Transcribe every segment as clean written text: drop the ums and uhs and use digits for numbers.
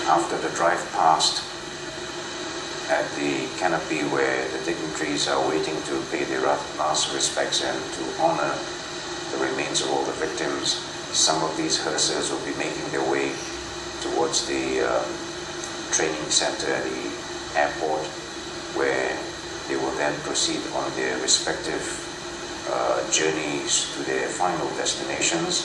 After the drive past, at the canopy where the dignitaries are waiting to pay their last respects and to honor the remains of all the victims, some of these hearses will be making their way towards the training center at the airport, where they will then proceed on their respective journeys to their final destinations,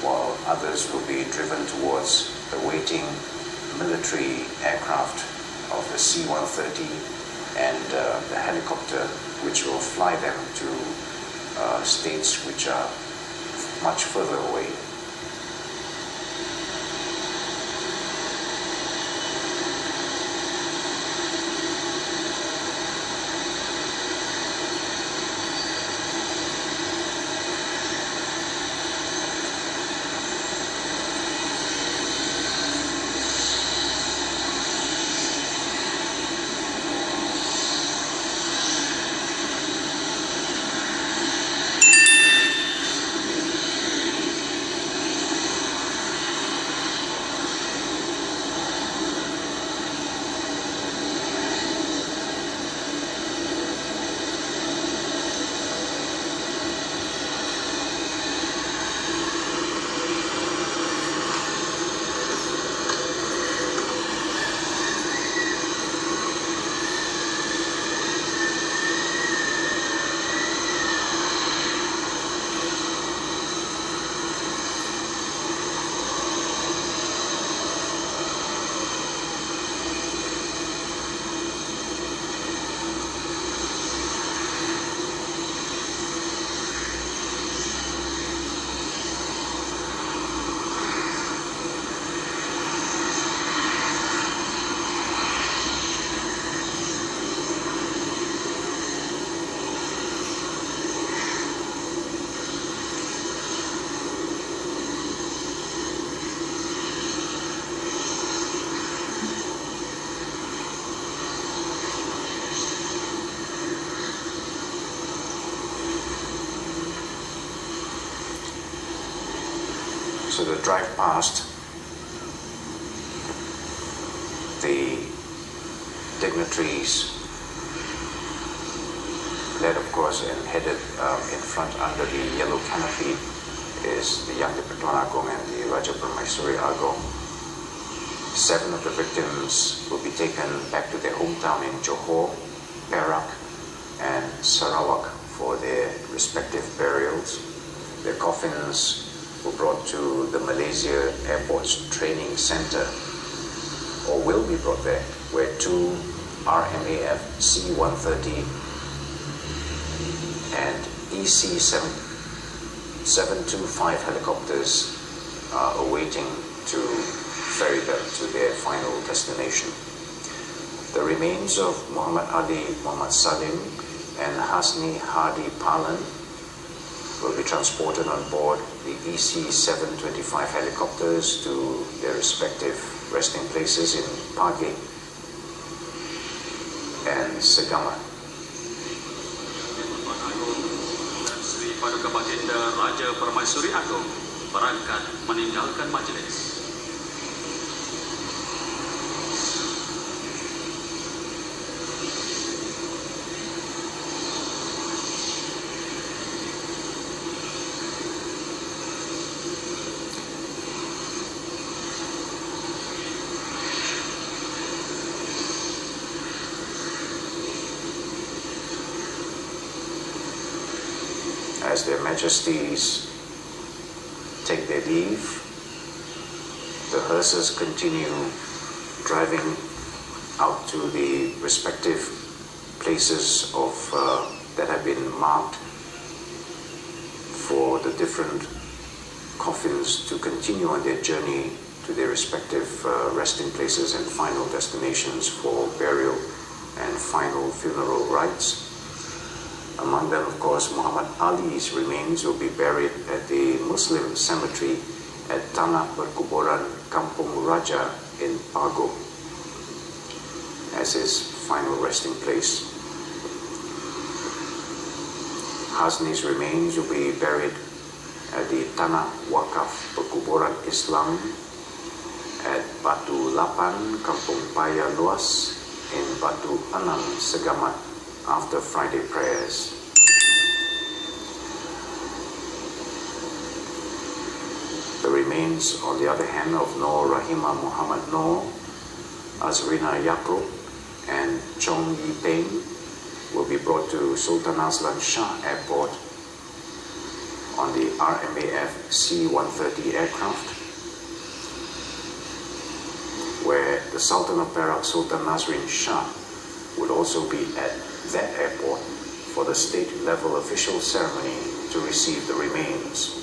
while others will be driven towards the waiting military aircraft of the C-130 and the helicopter, which will fly them to states which are much further away. So the drive past the dignitaries, led of course and headed in front under the yellow canopy is the Yang di-Pertuan Agong and the Raja Permaisuri Agong. 7 of the victims will be taken back to their hometown in Johor, Perak and Sarawak for their respective burials. Their coffins were brought to the Malaysia Airport's training center, or will be brought there, where 2 RMAF C-130 and EC-725 helicopters are awaiting to ferry them to their final destination. The remains of Muhammad Ali Muhammad Salim and Hasni Hadi Palan will be transported on board the EC-725 helicopters to their respective resting places in Page and Segama. Sri Paduka Baginda Raja Permaisuri Agong berangkat meninggalkan majlis. As their majesties take their leave, the hearses continue driving out to the respective places of that have been marked for the different coffins to continue on their journey to their respective resting places and final destinations for burial and final funeral rites. Among them, of course, Muhammad Ali's remains will be buried at the Muslim cemetery at Tanah Perkuburan Kampung Raja in Pago as his final resting place. Hasni's remains will be buried at the Tanah Wakaf Perkuburan Islam at Batu 8, Kampung Paya Luas, in Batu 6, Segamat, after Friday prayers. The remains, on the other hand, of Nur Rahimah Muhammad Nur, Azrina Yaakob, and Chong Yi Peng will be brought to Sultan Azlan Shah Airport on the RMAF C-130 aircraft, where the Sultan of Perak, Sultan Nazrin Shah, would also be at that airport for the state-level official ceremony to receive the remains.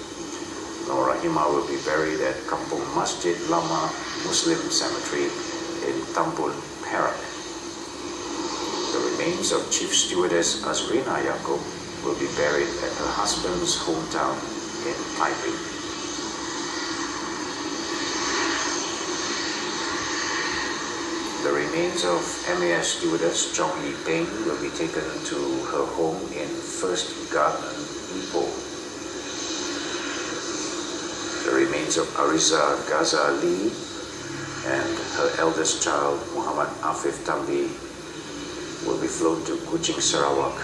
Nur Rahimah will be buried at Kampung Masjid Lama Muslim Cemetery in Tampul, Perak. The remains of Chief Stewardess Azrina Yaakob will be buried at her husband's hometown in Taipei. The remains of MAS stewardess Chong Yi Peng will be taken to her home in First Garden, Ipoh. The remains of Ariza Gaza Lee and her eldest child Muhammad Afif Tambi will be flown to Kuching, Sarawak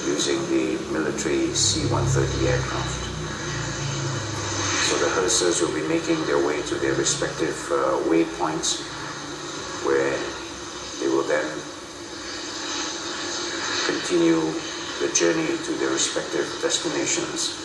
using the military C-130 aircraft. So the hearsers will be making their way to their respective waypoints, where they will then continue the journey to their respective destinations.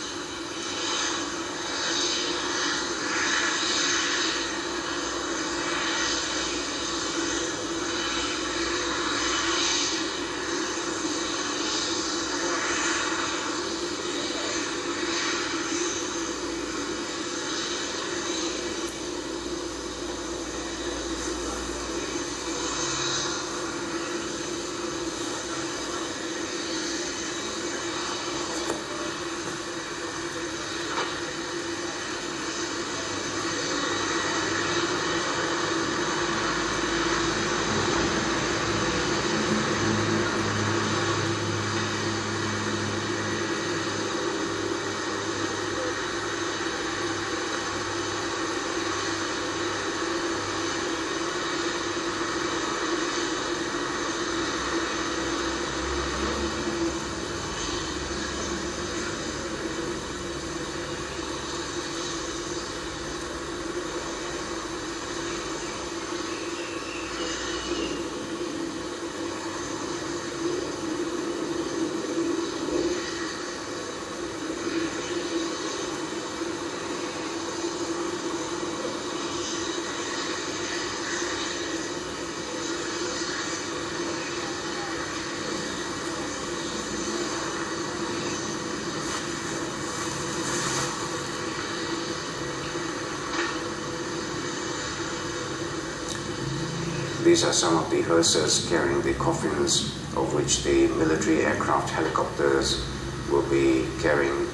These are some of the hearsers carrying the coffins, of which the military aircraft helicopters will be carrying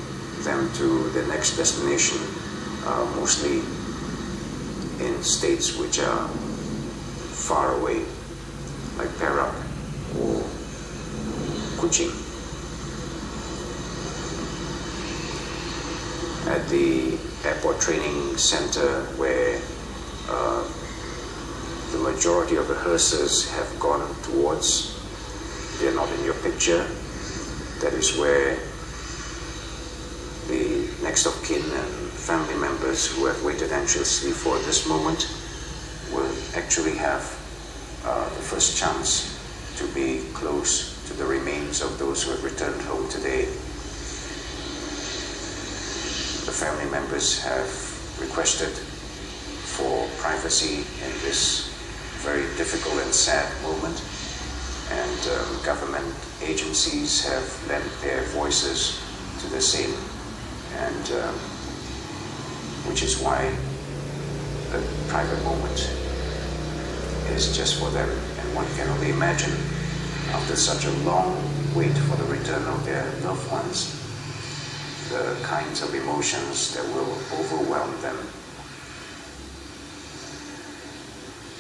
them to the next destination, mostly in states which are far away, like Perak or Kuching. At the airport training center, where the majority of the hearsers have gone towards, they're not in your picture. That is where the next of kin and family members who have waited anxiously for this moment will actually have the first chance to be close to the remains of those who have returned home today. The family members have requested for privacy in this very difficult and sad moment, and government agencies have lent their voices to the same, and which is why a private moment is just for them. And one can only imagine, after such a long wait for the return of their loved ones, the kinds of emotions that will overwhelm them.